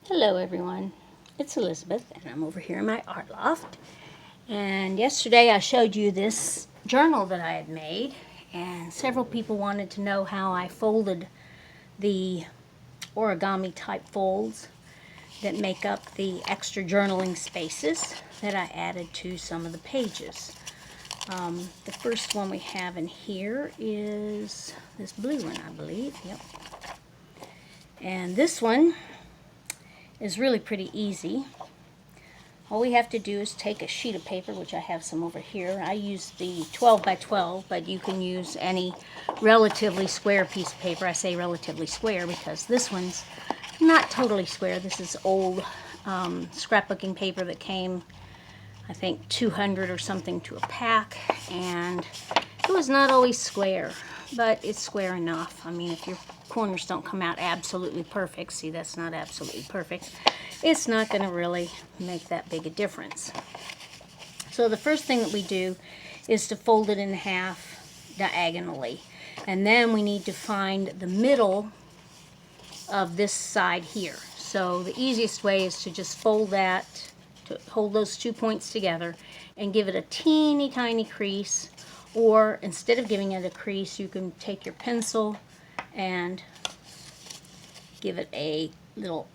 Hello everyone, it's Elizabeth and I'm over here in my art loft. And yesterday I showed you this journal that I had made, and several people wanted to know how I folded the origami type folds that make up the extra journaling spaces that I added to some of the pages. The first one we have in here is this blue one, I believe. Yep. And this one is really pretty easy. All we have to do is take a sheet of paper, which I have some over here. I use the 12 by 12, but you can use any relatively square piece of paper. I say relatively square because this one's not totally square. This is old scrapbooking paper that came, I think, 200 or something to a pack, and it was not always square, but it's square enough. I mean, if your corners don't come out absolutely perfect, see, that's not absolutely perfect, it's not going to really make that big a difference. So the first thing that we do is to fold it in half diagonally, and then we need to find the middle of this side here. So the easiest way is to just fold that, to hold those 2 points together and give it a teeny tiny crease, or instead of giving it a crease, you can take your pencil and give it a little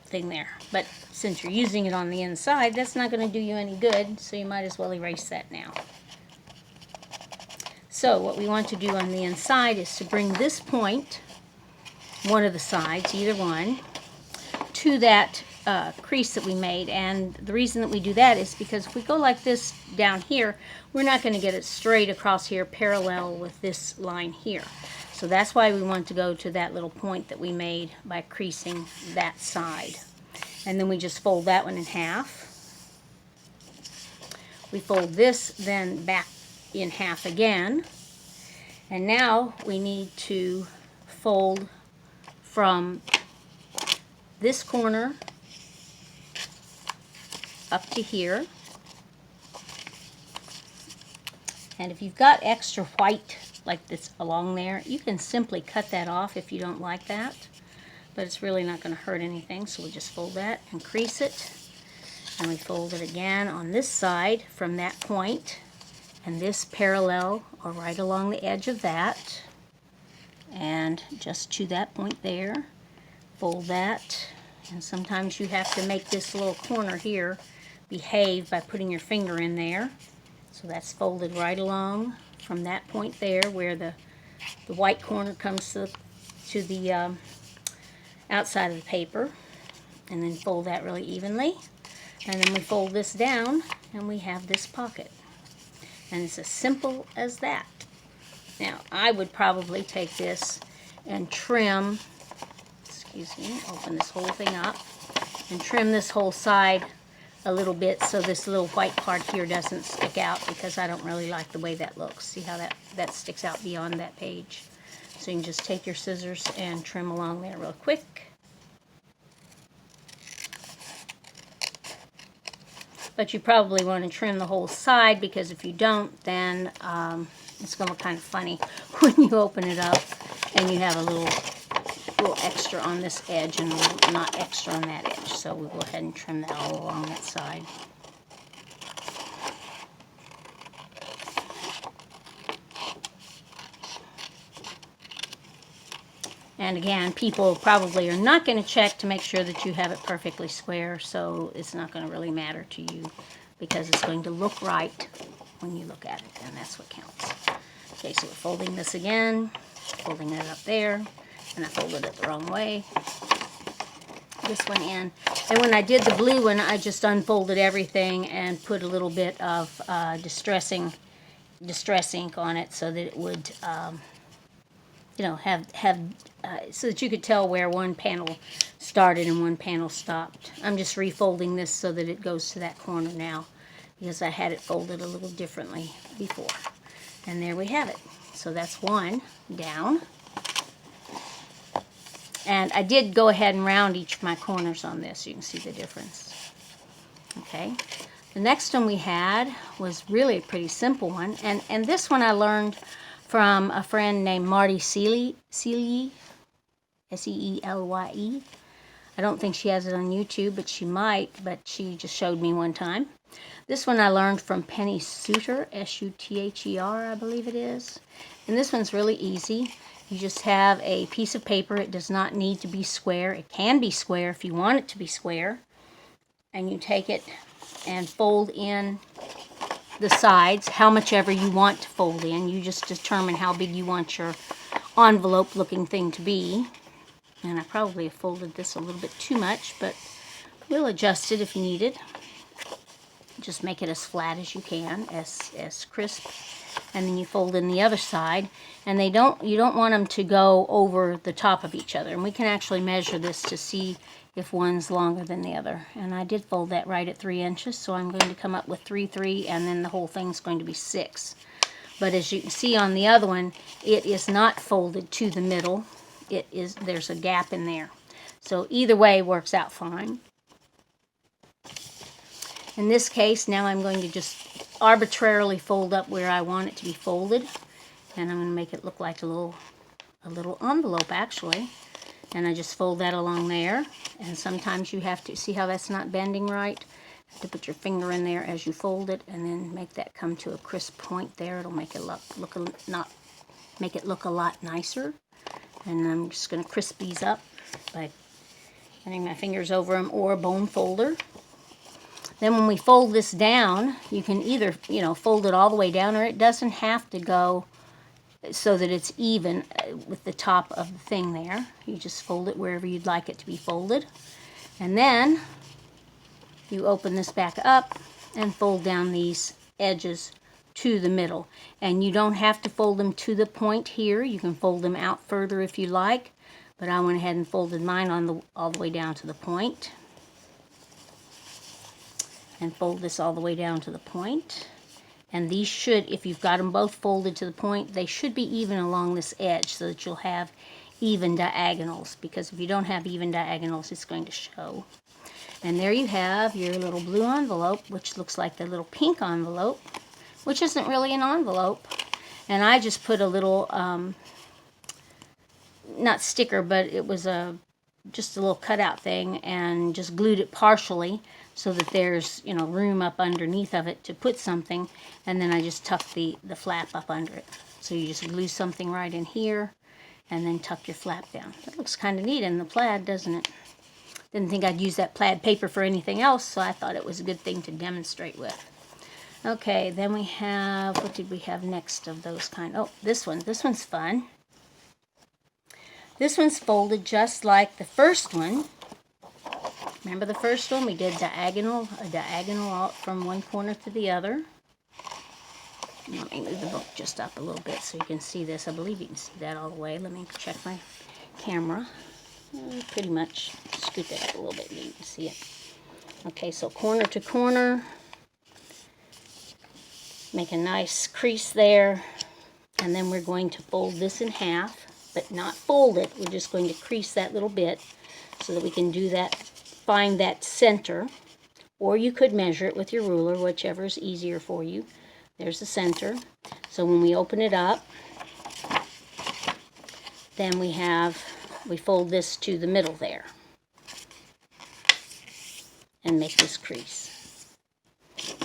thing there. But since you're using it on the inside, that's not going to do you any good, so you might as well erase that now. So what we want to do on the inside is to bring this point, one of the sides, either one, to that crease that we made. And the reason that we do that is because if we go like this down here, we're not going to get it straight across here parallel with this line here. So that's why we want to go to that little point that we made by creasing that side. And then we just fold that one in half. We fold this then back in half again. And now we need to fold from this corner up to here. And if you've got extra white like this along there, you can simply cut that off if you don't like that, but it's really not going to hurt anything. So we'll just fold that and crease it, and we fold it again on this side from that point, and this parallel or right along the edge of that, and just to that point there, fold that. And sometimes you have to make this little corner here behave by putting your finger in there. So that's folded right along from that point there where the white corner comes to the outside of the paper, and then fold that really evenly. And then we fold this down and we have this pocket. And it's as simple as that. Now I would probably take this and trim, excuse me, open this whole thing up and trim this whole side a little bit so this little white part here doesn't stick out, because I don't really like the way that looks. See how that sticks out beyond that page? So you can just take your scissors and trim along there real quick. But you probably want to trim the whole side, because if you don't, then it's going to look kind of funny when you open it up and you have a little extra on this edge and a little not extra on that edge. So we'll go ahead and trim that all along that side. And again, people probably are not going to check to make sure that you have it perfectly square, so it's not going to really matter to you, because it's going to look right when you look at it, and that's what counts. Okay, so we're folding this again, folding it up there, and I folded it the wrong way. This one in. And when I did the blue one, I just unfolded everything and put a little bit of distress ink on it so that it would, you know, so that you could tell where one panel started and one panel stopped. I'm just refolding this so that it goes to that corner now, because I had it folded a little differently before. And there we have it. So that's one down. And I did go ahead and round each of my corners on this, so you can see the difference. Okay. The next one we had was really a pretty simple one. And this one I learned from a friend named Marty Seelye, S-E-E-L-Y-E. I don't think she has it on YouTube, but she might, but she just showed me one time. This one I learned from Penny Suter, S-U-T-H-E-R, I believe it is. And this one's really easy. You just have a piece of paper. It does not need to be square. It can be square if you want it to be square. And you take it and fold in the sides, how much ever you want to fold in. You just determine how big you want your envelope looking thing to be. And I probably have folded this a little bit too much, but we'll adjust it if needed. Just make it as flat as you can, as crisp. And then you fold in the other side. And you don't want them to go over the top of each other. And we can actually measure this to see if one's longer than the other. And I did fold that right at 3 inches, so I'm going to come up with 3, 3, and then the whole thing's going to be 6. But as you can see on the other one, it is not folded to the middle. There's a gap in there. So either way works out fine. In this case, now I'm going to just arbitrarily fold up where I want it to be folded. And I'm going to make it look like a little envelope, actually. And I just fold that along there. And sometimes you have to, see how that's not bending right? You have to put your finger in there as you fold it, and then make that come to a crisp point there. It'll make it look a lot nicer. And I'm just going to crisp these up by running my fingers over them, or a bone folder. Then when we fold this down, you can either, fold it all the way down, or it doesn't have to go so that it's even with the top of the thing there. You just fold it wherever you'd like it to be folded. And then you open this back up and fold down these edges to the middle. And you don't have to fold them to the point here. You can fold them out further if you like. But I went ahead and folded mine all the way down to the point. And fold this all the way down to the point. And these should, if you've got them both folded to the point, they should be even along this edge so that you'll have even diagonals. Because if you don't have even diagonals, it's going to show. And there you have your little blue envelope, which looks like the little pink envelope, which isn't really an envelope. And I just put a little, not sticker, but it was just a little cutout thing, and just glued it partially so that there's, room up underneath of it to put something. And then I just tuck the flap up under it. So you just glue something right in here and then tuck your flap down. That looks kind of neat in the plaid, doesn't it? Didn't think I'd use that plaid paper for anything else, so I thought it was a good thing to demonstrate with. Okay, then we have, what did we have next of those kind? Oh, this one. This one's fun. This one's folded just like the first one. Remember the first one? We did a diagonal out from one corner to the other. Let me move the book just up a little bit so you can see this. I believe you can see that all the way. Let me check my camera. Pretty much scoot that up a little bit and you can see it. Okay, so corner to corner. Make a nice crease there. And then we're going to fold this in half, but not fold it. We're just going to crease that little bit so that we can do that, find that center. Or you could measure it with your ruler, whichever is easier for you. There's the center. So when we open it up, then we fold this to the middle there. And make this crease.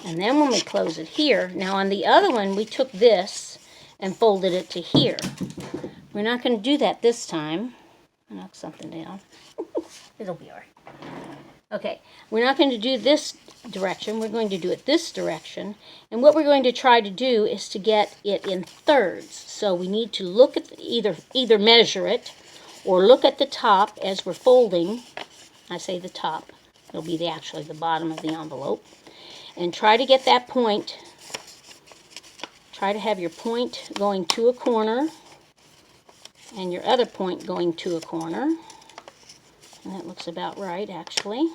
And then when we close it here, now on the other one, we took this and folded it to here. We're not going to do that this time. I knocked something down. It'll be all right. Okay, we're not going to do this direction. We're going to do it this direction. And what we're going to try to do is to get it in thirds. So we need to look at either measure it or look at the top as we're folding. I say the top. It'll be actually the bottom of the envelope. And try to get that point. Try to have your point going to a corner and your other point going to a corner. And that looks about right, actually.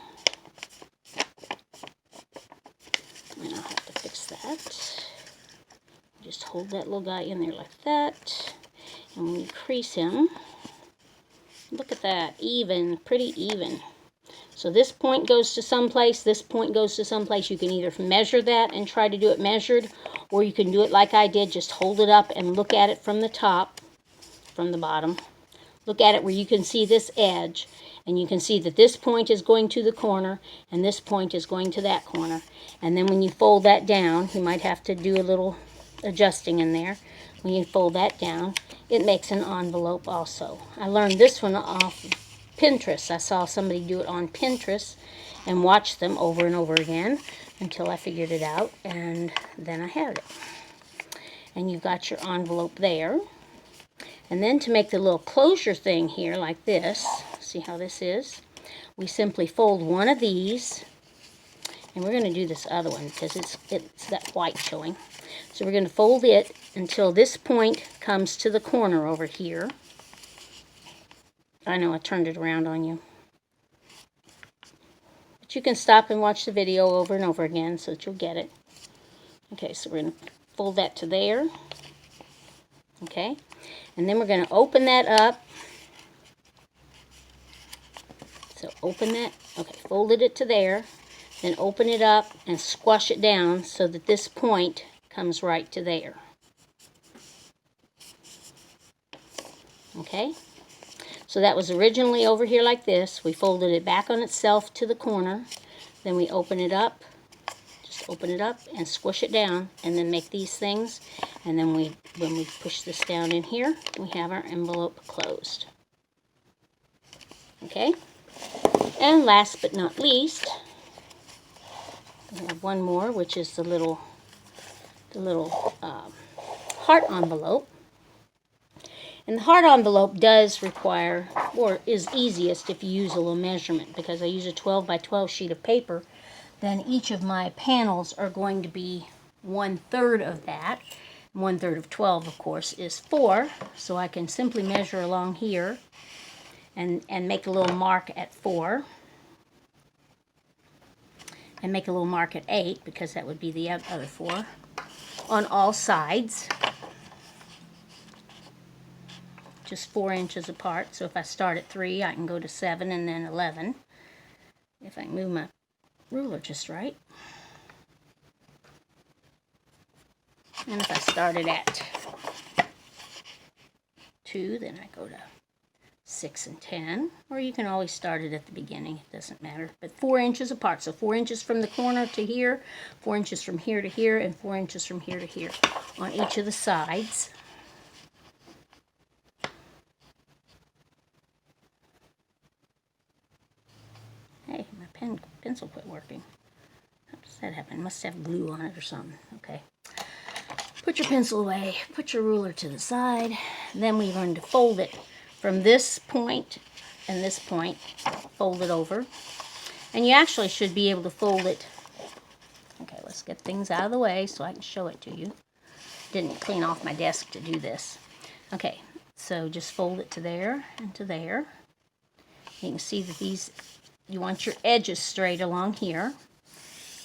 And I'll have to fix that. Just hold that little guy in there like that. And when you crease him, look at that, even, pretty even. So this point goes to someplace, this point goes to someplace. You can either measure that and try to do it measured, or you can do it like I did, just hold it up and look at it from the top, from the bottom. look at it where you can see this edge, and you can see that this point is going to the corner, and this point is going to that corner. And then when you fold that down, you might have to do a little adjusting in there. When you fold that down, it makes an envelope also. I learned this one off of Pinterest. I saw somebody do it on Pinterest and watched them over and over again until I figured it out, and then I had it. And you've got your envelope there. And then to make the little closure thing here like this, see how this is? We simply fold one of these, and we're going to do this other one because it's that white showing. So we're going to fold it until this point comes to the corner over here. I know I turned it around on you. But you can stop and watch the video over and over again so that you'll get it. Okay, so we're going to fold that to there. Okay, and then we're going to open that up. So open that, okay, folded it to there, then open it up and squash it down so that this point comes right to there. Okay, so that was originally over here like this. We folded it back on itself to the corner, then we open it up, just open it up and squish it down, and then make these things, and then when we push this down in here, we have our envelope closed. Okay, and last but not least, we have one more, which is the little heart envelope. And the heart envelope does require, or is easiest if you use a little measurement, because I use a 12 by 12 sheet of paper. Then each of my panels are going to be 1/3 of that. 1/3 of 12, of course, is 4. So I can simply measure along here and make a little mark at 4. And make a little mark at 8, because that would be the other 4. On all sides. Just 4 inches apart. So if I start at 3, I can go to 7 and then 11. If I can move my ruler just right. And if I started at 2, then I go to 6 and 10. Or you can always start it at the beginning. It doesn't matter. But 4 inches apart. So 4 inches from the corner to here, 4 inches from here to here, and 4 inches from here to here on each of the sides. Hey, my pencil quit working. How does that happen? Must have glue on it or something. Okay. Put your pencil away. Put your ruler to the side. Then we're going to fold it from this point and this point. Fold it over. And you actually should be able to fold it. Okay, let's get things out of the way so I can show it to you. Didn't clean off my desk to do this. Okay, so just fold it to there and to there. You can see that these, you want your edges straight along here,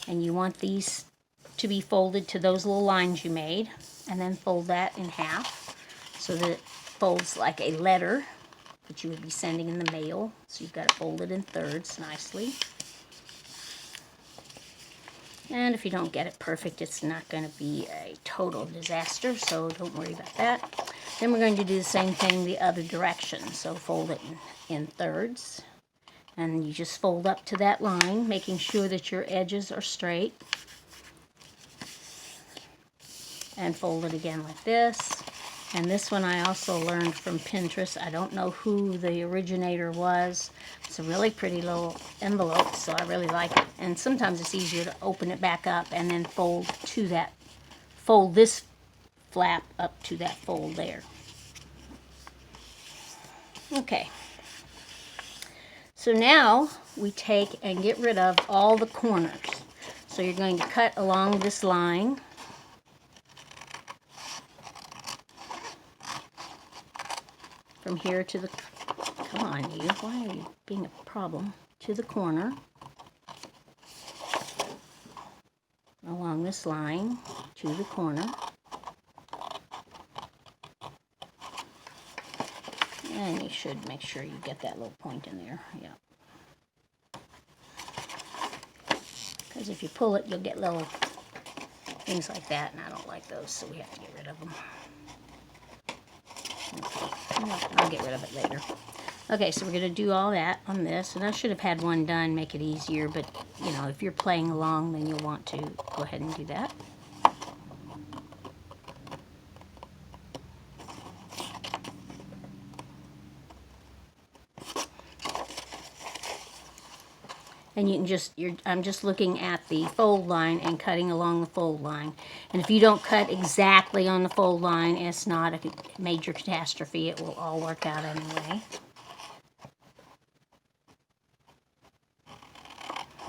and you want these to be folded to those little lines you made, and then fold that in half so that it folds like a letter that you would be sending in the mail. So you've got to fold it in thirds nicely. And if you don't get it perfect, it's not going to be a total disaster, so don't worry about that. Then we're going to do the same thing the other direction. So fold it in thirds. And you just fold up to that line, making sure that your edges are straight. And fold it again like this. And this one I also learned from Pinterest. I don't know who the originator was. It's a really pretty little envelope, so I really like it. And sometimes it's easier to open it back up and then fold to that, fold this flap up to that fold there. Okay. So now we take and get rid of all the corners. So you're going to cut along this line. From here to the, come on you, why are you being a problem? To the corner. Along this line to the corner. And you should make sure you get that little point in there, yeah. Because if you pull it, you'll get little things like that, and I don't like those, so we have to get rid of them. I'll get rid of it later. Okay, so we're going to do all that on this, and I should have had one done, make it easier, but, you know, if you're playing along, then you'll want to go ahead and do that. And you can just, I'm just looking at the fold line and cutting along the fold line. And if you don't cut exactly on the fold line, it's not a major catastrophe. It will all work out anyway.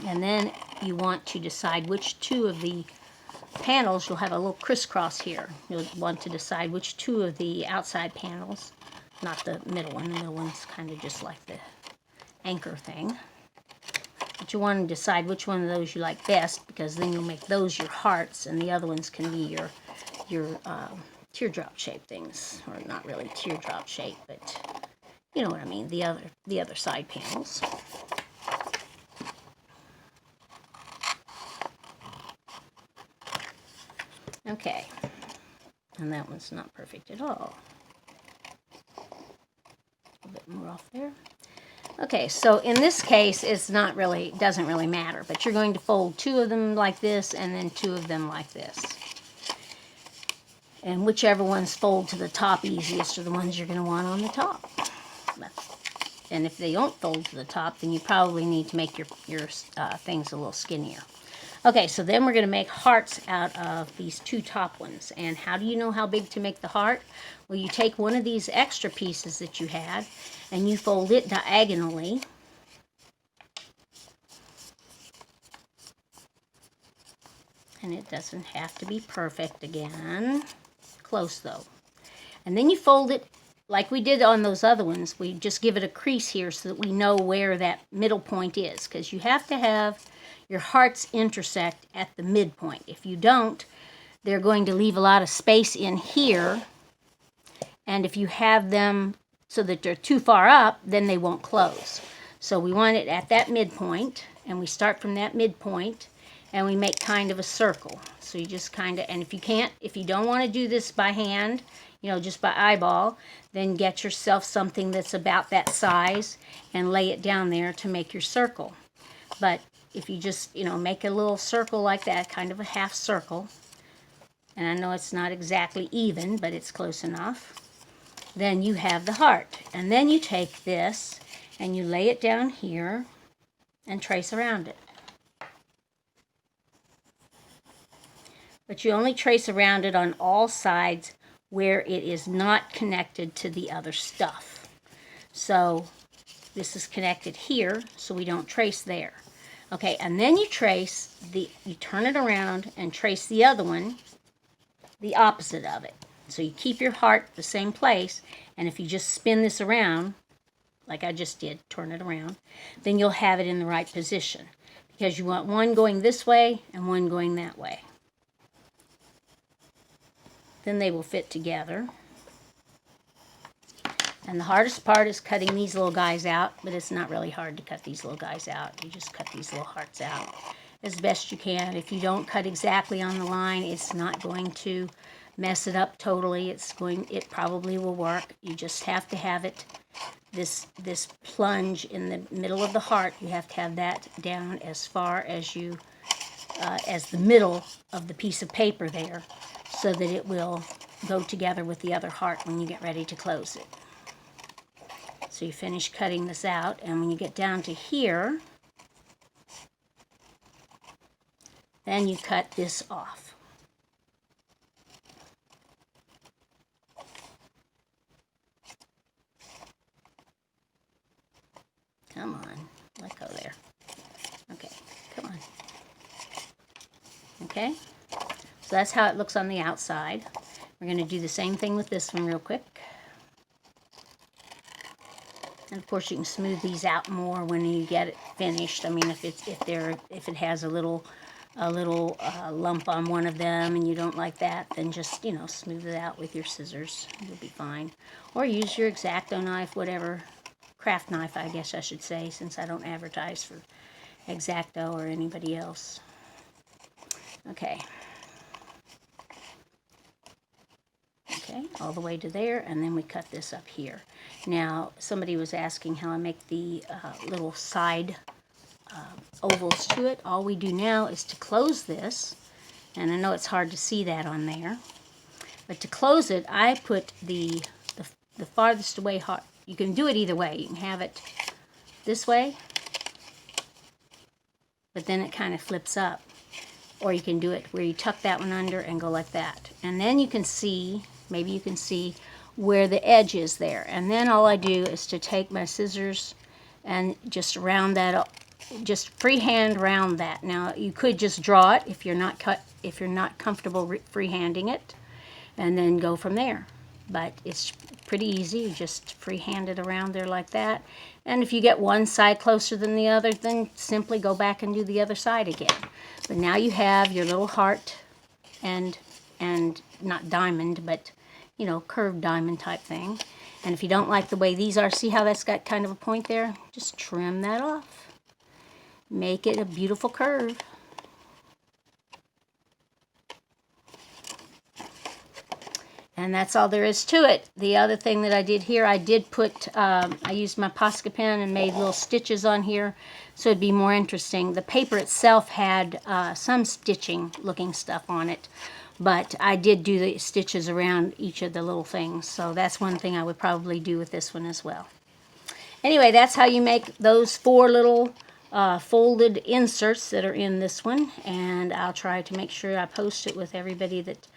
And then you want to decide which two of the panels, you'll have a little crisscross here. You'll want to decide which two of the outside panels, not the middle one. The middle one's kind of just like the anchor thing. But you want to decide which one of those you like best, because then you'll make those your hearts, and the other ones can be your teardrop shape things, or not really teardrop shape, but you know what I mean. The other side panels. Okay, and that one's not perfect at all. A bit more off there. Okay, so in this case, it's not really, doesn't really matter, but you're going to fold two of them like this and then two of them like this. And whichever ones fold to the top easiest are the ones you're going to want on the top. And if they don't fold to the top, then you probably need to make your things a little skinnier. Okay, so then we're going to make hearts out of these two top ones. And how do you know how big to make the heart? Well, you take one of these extra pieces that you had, and you fold it diagonally. And it doesn't have to be perfect again. Close, though. And then you fold it like we did on those other ones. We just give it a crease here so that we know where that middle point is, because you have to have your hearts intersect at the midpoint. If you don't, they're going to leave a lot of space in here, and if you have them so that they're too far up, then they won't close. So we want it at that midpoint, and we start from that midpoint, and we make kind of a circle. So you just kind of, and if you don't want to do this by hand, you know, just by eyeball, then get yourself something that's about that size and lay it down there to make your circle. But if you just, you know, make a little circle like that, kind of a half circle, and I know it's not exactly even, but it's close enough, then you have the heart. And then you take this and you lay it down here and trace around it. But you only trace around it on all sides where it is not connected to the other stuff. So this is connected here, so we don't trace there. Okay, and then you turn it around and trace the other one, the opposite of it. So you keep your heart the same place, and if you just spin this around, like I just did, turn it around, then you'll have it in the right position, because you want one going this way and one going that way. Then they will fit together. And the hardest part is cutting these little guys out, but it's not really hard to cut these little guys out. You just cut these little hearts out as best you can. If you don't cut exactly on the line, it's not going to mess it up totally. It probably will work. You just have to have it, this plunge in the middle of the heart, you have to have that down as far as you, as the middle of the piece of paper there, so that it will go together with the other heart when you get ready to close it. So you finish cutting this out, and when you get down to here, then you cut this off. Come on, let go there. Okay, come on. Okay, so that's how it looks on the outside. We're going to do the same thing with this one real quick. And of course, you can smooth these out more when you get it finished. I mean, if it has a little lump on one of them and you don't like that, then just, you know, smooth it out with your scissors. You'll be fine. Or use your X-Acto knife, whatever, craft knife, I guess I should say, since I don't advertise for X-Acto or anybody else. Okay. Okay, all the way to there, and then we cut this up here. Now, somebody was asking how I make the little side ovals to it. All we do now is to close this, and I know it's hard to see that on there, but to close it, I put the farthest away heart. You can do it either way. You can have it this way, but then it kind of flips up. Or you can do it where you tuck that one under and go like that. And then you can see, maybe you can see where the edge is there. And then all I do is to take my scissors and just round that up, just freehand round that. Now you could just draw it if you're not comfortable freehanding it, and then go from there. But it's pretty easy. You just freehand it around there like that. And if you get one side closer than the other, then simply go back and do the other side again. But now you have your little heart and not diamond, but you know, curved diamond type thing. And if you don't like the way these are, see how that's got kind of a point there? Just trim that off. Make it a beautiful curve. And that's all there is to it. The other thing that I did here, I did put, I used my Posca pen and made little stitches on here so it'd be more interesting. The paper itself had some stitching looking stuff on it, but I did do the stitches around each of the little things. So that's one thing I would probably do with this one as well. Anyway, that's how you make those 4 little folded inserts that are in this one. And I'll try to make sure I post it with everybody that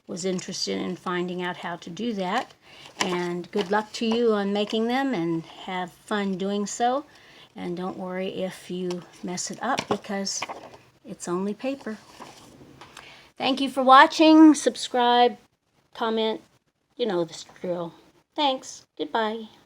was interested in finding out how to do that. And good luck to you on making them, and have fun doing so. And don't worry if you mess it up, because it's only paper. Thank you for watching. Subscribe, comment, you know the drill. Thanks. Goodbye.